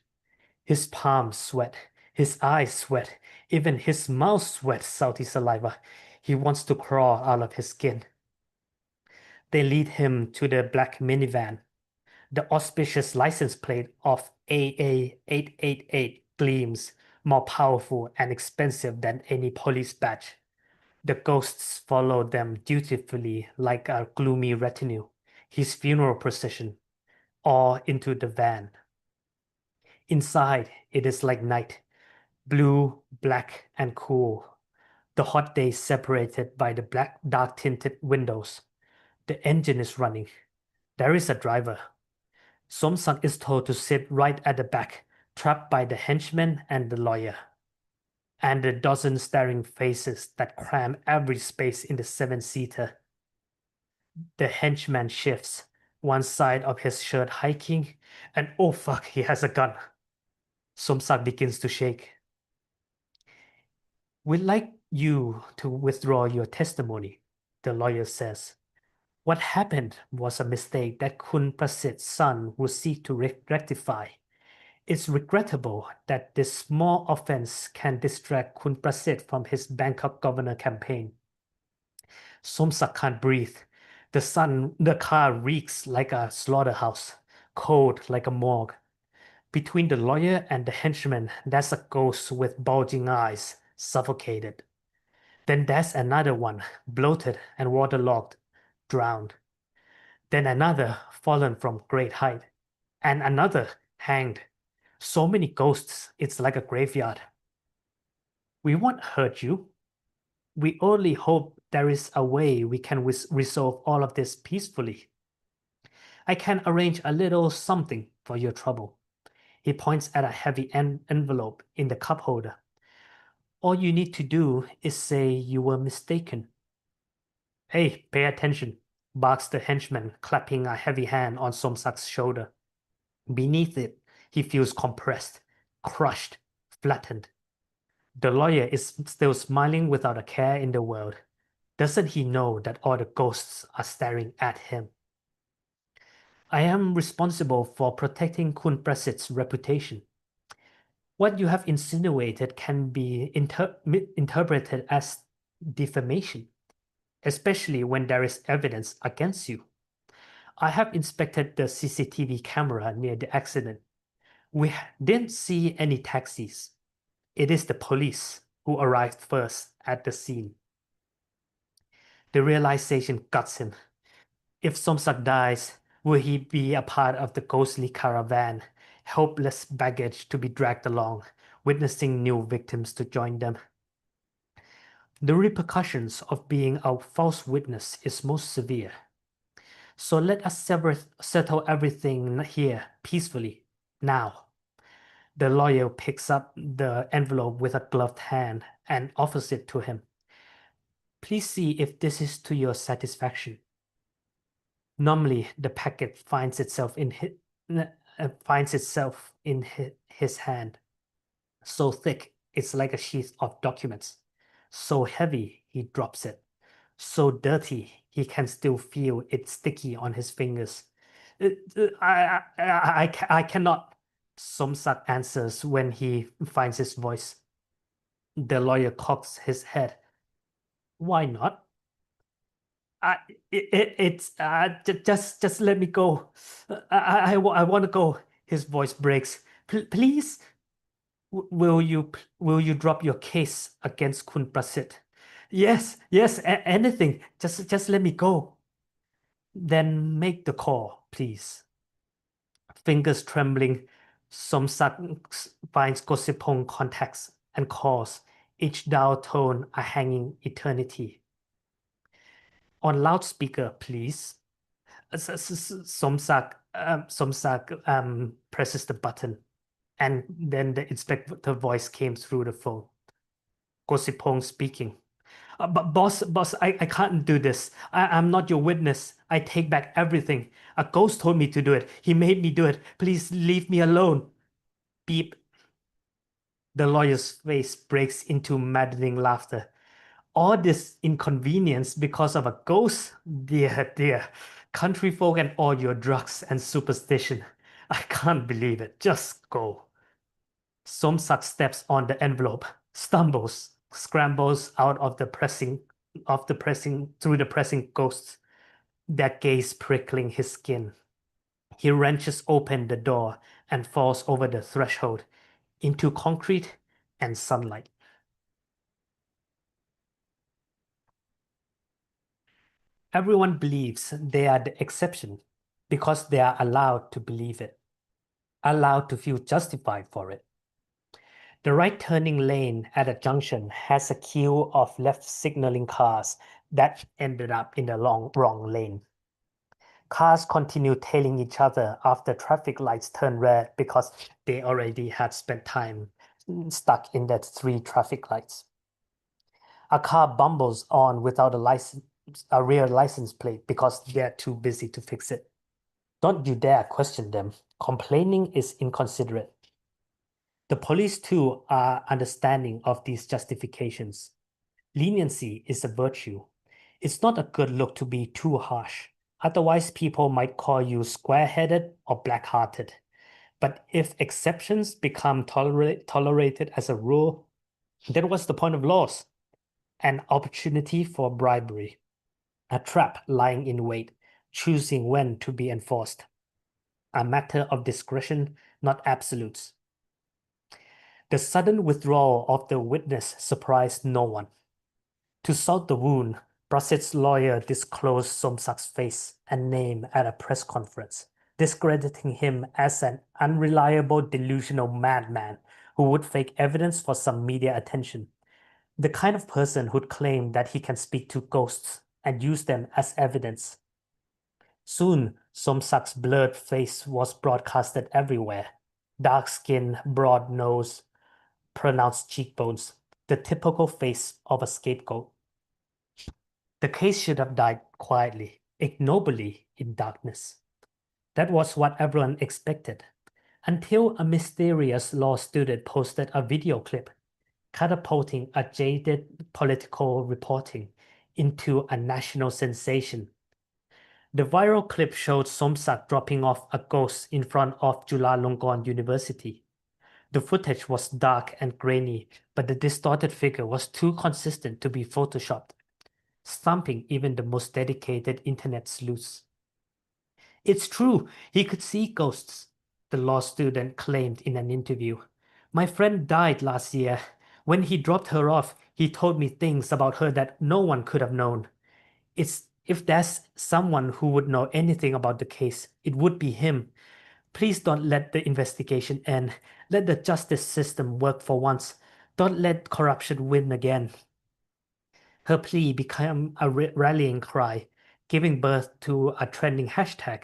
S3: His palms sweat, his eyes sweat, even his mouth sweats salty saliva. He wants to crawl out of his skin. They lead him to the black minivan. The auspicious license plate of AA888 gleams, more powerful and expensive than any police badge. The ghosts follow them dutifully like a gloomy retinue, his funeral procession, or into the van. Inside, it is like night, blue, black, and cool. The hot day separated by the black, dark-tinted windows. The engine is running. There is a driver. Somsak is told to sit right at the back, trapped by the henchman and the lawyer, and the dozen staring faces that cram every space in the seven-seater. The henchman shifts, one side of his shirt hiking, and oh fuck, he has a gun. Somsak begins to shake. We'd like you to withdraw your testimony, the lawyer says. What happened was a mistake that Kun Prasith's son will seek to rectify. It's regrettable that this small offense can distract Kun Prasith from his Bangkok governor campaign. Somsak can't breathe. The car reeks like a slaughterhouse, cold like a morgue. Between the lawyer and the henchman, there's a ghost with bulging eyes, suffocated. Then there's another one, bloated and waterlogged, drowned. Then another, fallen from great height. And another, hanged. So many ghosts, it's like a graveyard. We won't hurt you. We only hope there is a way we can resolve all of this peacefully. I can arrange a little something for your trouble. He points at a heavy envelope in the cup holder. All you need to do is say you were mistaken. Hey, pay attention, barks the henchman, clapping a heavy hand on Somsak's shoulder. Beneath it, he feels compressed, crushed, flattened. The lawyer is still smiling without a care in the world. Doesn't he know that all the ghosts are staring at him? I am responsible for protecting Kun Prasith's reputation. What you have insinuated can be interpreted as defamation, especially when there is evidence against you. I have inspected the CCTV camera near the accident. We didn't see any taxis. It is the police who arrived first at the scene. The realization guts him. If Somsak dies, will he be a part of the ghostly caravan, helpless baggage to be dragged along, witnessing new victims to join them? The repercussions of being a false witness is most severe. So let us settle everything here peacefully, now. The lawyer picks up the envelope with a gloved hand and offers it to him. Please see if this is to your satisfaction. Normally, the packet finds itself in his hand. So thick, it's like a sheath of documents. So heavy, he drops it. So dirty, he can still feel it sticky on his fingers. I cannot, Somsak answers when he finds his voice. The lawyer cocks his head. Why not? Just let me go. I want to go. His voice breaks. Please, will you drop your case against Kun Prasith? Yes, anything. Just let me go. Then make the call, please. Fingers trembling, Somsak finds Gosipong contacts and calls, each dial tone a hanging eternity. On loudspeaker, please. Somsak presses the button, and then the inspector voice came through the phone. Gosipong speaking. But boss, I can't do this. I'm not your witness. I take back everything. A ghost told me to do it. He made me do it. Please leave me alone. Beep. The lawyer's face breaks into maddening laughter. All this inconvenience because of a ghost? Dear. Country folk and all your drugs and superstition. I can't believe it. Just go. Somsak steps on the envelope, stumbles, scrambles out of the pressing ghosts, their gaze prickling his skin. He wrenches open the door and falls over the threshold, into concrete, and sunlight. Everyone believes they are the exception because they are allowed to believe it, allowed to feel justified for it. The right turning lane at a junction has a queue of left signaling cars that ended up in the wrong lane. Cars continue tailing each other after traffic lights turn red because they already had spent time stuck in that 3 traffic lights. A car bumbles on without a rear license plate because they're too busy to fix it. Don't you dare question them. Complaining is inconsiderate. The police too are understanding of these justifications. Leniency is a virtue. It's not a good look to be too harsh. Otherwise, people might call you square-headed or black-hearted. But if exceptions become tolerated as a rule, then what's the point of laws? An opportunity for bribery, a trap lying in wait, choosing when to be enforced. A matter of discretion, not absolutes. The sudden withdrawal of the witness surprised no one. To salt the wound, Brasset's lawyer disclosed Somsak's face and name at a press conference, discrediting him as an unreliable, delusional madman who would fake evidence for some media attention. The kind of person who'd claim that he can speak to ghosts and use them as evidence. Soon, Somsak's blurred face was broadcasted everywhere. Dark skin, broad nose, pronounced cheekbones, the typical face of a scapegoat. The case should have died quietly, ignobly in darkness. That was what everyone expected, until a mysterious law student posted a video clip catapulting a jaded political reporting into a national sensation. The viral clip showed Somsak dropping off a ghost in front of Chulalongkorn University. The footage was dark and grainy, but the distorted figure was too consistent to be photoshopped, stumping even the most dedicated internet sleuths. It's true, he could see ghosts, the law student claimed in an interview. My friend died last year. When he dropped her off, he told me things about her that no one could have known. If there's someone who would know anything about the case, it would be him. Please don't let the investigation end. Let the justice system work for once. Don't let corruption win again. Her plea became a rallying cry, giving birth to a trending hashtag,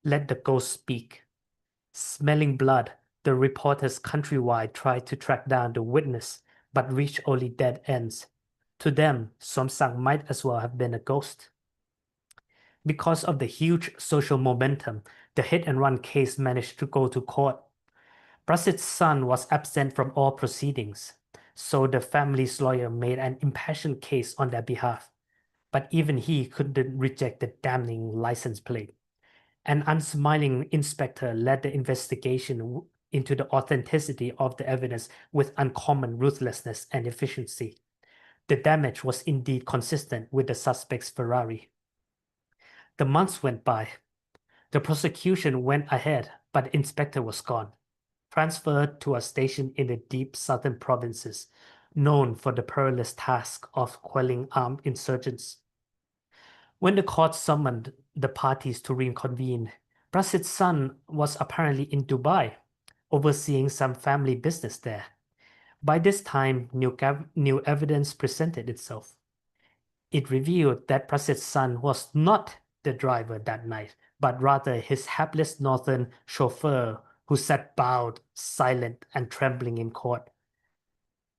S3: Let the Ghost Speak. Smelling blood, the reporters countrywide tried to track down the witness, but reached only dead ends. To them, Somsak might as well have been a ghost. Because of the huge social momentum, the hit-and-run case managed to go to court. Brasset's son was absent from all proceedings, so the family's lawyer made an impassioned case on their behalf. But even he couldn't reject the damning license plate. An unsmiling inspector led the investigation into the authenticity of the evidence with uncommon ruthlessness and efficiency. The damage was indeed consistent with the suspect's Ferrari. The months went by. The prosecution went ahead, but the inspector was gone, transferred to a station in the deep southern provinces, known for the perilous task of quelling armed insurgents. When the court summoned the parties to reconvene, Brasset's son was apparently in Dubai, overseeing some family business there. By this time, new evidence presented itself. It revealed that Brasset's son was not the driver that night, but rather his hapless northern chauffeur who sat bowed, silent, and trembling in court.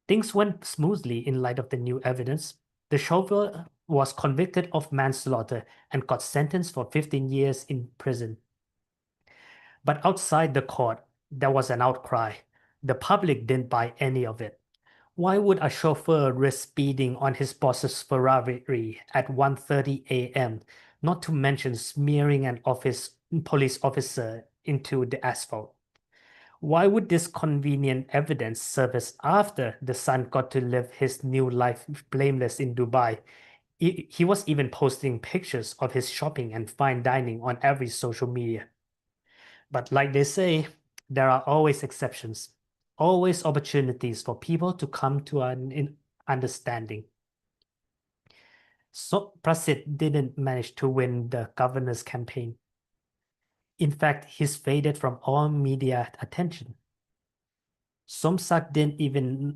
S3: Things went smoothly in light of the new evidence. The chauffeur was convicted of manslaughter and got sentenced for 15 years in prison. But outside the court, there was an outcry. The public didn't buy any of it. Why would a chauffeur risk speeding on his boss's Ferrari at 1:30 a.m., not to mention smearing an police officer into the asphalt? Why would this convenient evidence surface after the son got to live his new life blameless in Dubai? He was even posting pictures of his shopping and fine dining on every social media. But like they say, there are always exceptions. always opportunities for people to come to an understanding. So Prasid didn't manage to win the governor's campaign. In fact, he's faded from all media attention. Somsak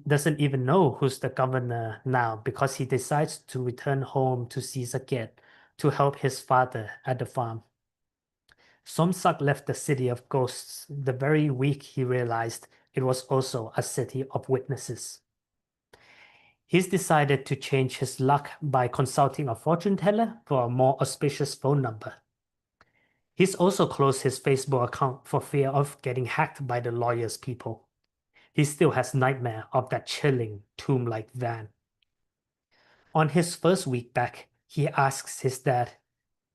S3: doesn't even know who's the governor now because he decides to return home to Sisaket to help his father at the farm. Somsak left the city of ghosts the very week he realized it was also a city of witnesses. He's decided to change his luck by consulting a fortune teller for a more auspicious phone number. He's also closed his Facebook account for fear of getting hacked by the lawyer's people. He still has nightmare of that chilling tomb-like van. On his first week back, he asks his dad,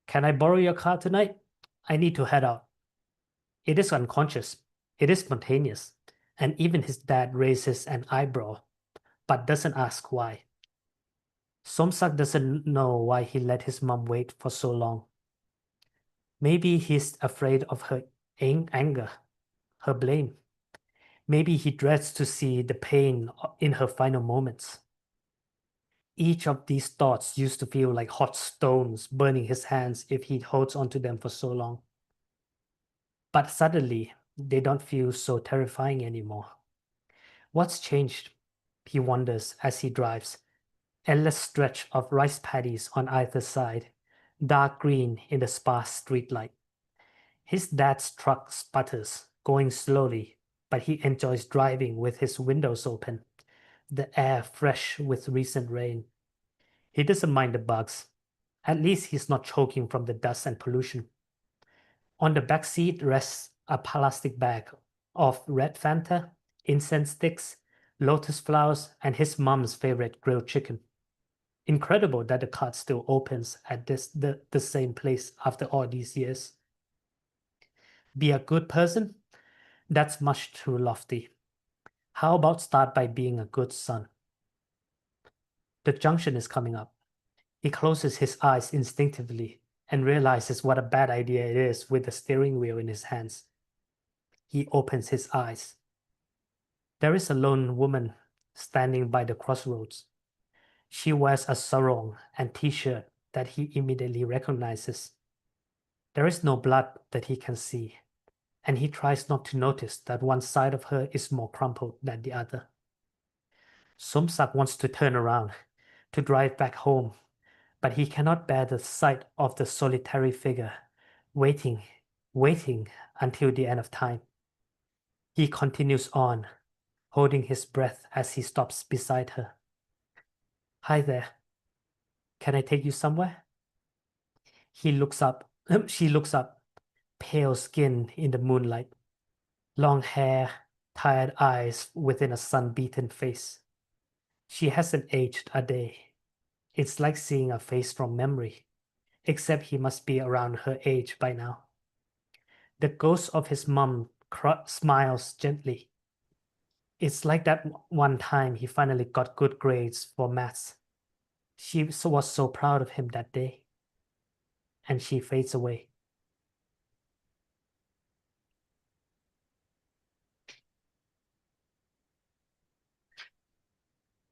S3: "Can I borrow your car tonight? I need to head out." It is unconscious, it is spontaneous, and even his dad raises an eyebrow, but doesn't ask why. Somsak doesn't know why he let his mom wait for so long. Maybe he's afraid of her anger, her blame. Maybe he dreads to see the pain in her final moments. Each of these thoughts used to feel like hot stones burning his hands if he holds onto them for so long. But suddenly, they don't feel so terrifying anymore. What's changed? He wonders as he drives. Endless stretch of rice paddies on either side, dark green in the sparse streetlight. His dad's truck sputters, going slowly, but he enjoys driving with his windows open, the air fresh with recent rain. He doesn't mind the bugs. At least he's not choking from the dust and pollution. On the back seat rests a plastic bag of red Fanta, incense sticks, lotus flowers, and his mom's favorite grilled chicken. Incredible that the cart still opens at the same place after all these years. Be a good person? That's much too lofty. How about start by being a good son? The junction is coming up. He closes his eyes instinctively and realizes what a bad idea it is with the steering wheel in his hands. He opens his eyes. There is a lone woman standing by the crossroads. She wears a sarong and t-shirt that he immediately recognizes. There is no blood that he can see, and he tries not to notice that one side of her is more crumpled than the other. Somsak wants to turn around, to drive back home, but he cannot bear the sight of the solitary figure, waiting until the end of time. He continues on, holding his breath as he stops beside her. "Hi there. Can I take you somewhere?" He looks up. She looks up, pale skin in the moonlight, long hair, tired eyes within a sun-beaten face. She hasn't aged a day. It's like seeing a face from memory, except he must be around her age by now. The ghost of his mom smiles gently. It's like that one time he finally got good grades for maths. She was so proud of him that day. And she fades away.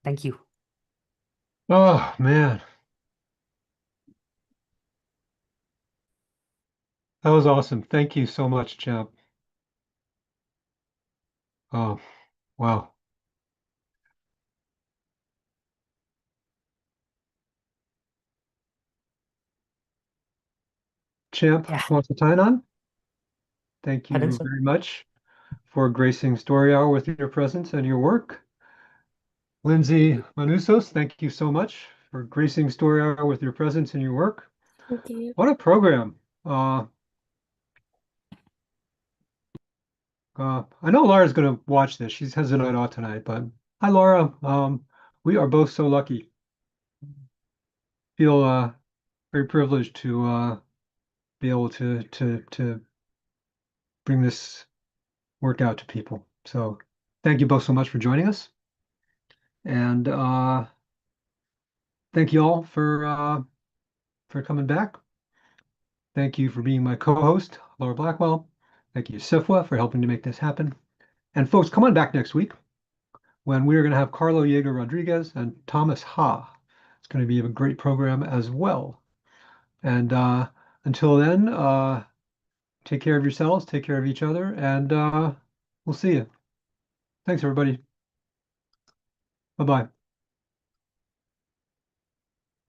S3: Thank you.
S1: Oh, man. That was awesome. Thank you so much, champ. Oh, wow. Champ
S3: Yeah,
S1: Wongsatayanont, thank
S3: pardon,
S1: you
S3: sir.
S1: very much for gracing Story Hour with your presence and your work. Lyndsie Manusos, thank you so much for gracing Story Hour with your presence and your work.
S2: Thank you.
S1: What a program. I know Laura's going to watch this. She has a night off tonight, but hi, Laura. We are both so lucky. Feel very privileged to be able to bring this work out to people. So thank you both so much for joining us. And thank you all for coming back. Thank you for being my co-host, Laura Blackwell. Thank you, Sifwa, for helping to make this happen. And folks, come on back next week when we're going to have Carlo Yeager Rodriguez and Thomas Ha. It's going to be a great program as well. And until then, take care of yourselves, take care of each other, and we'll see you. Thanks, everybody. Bye-bye.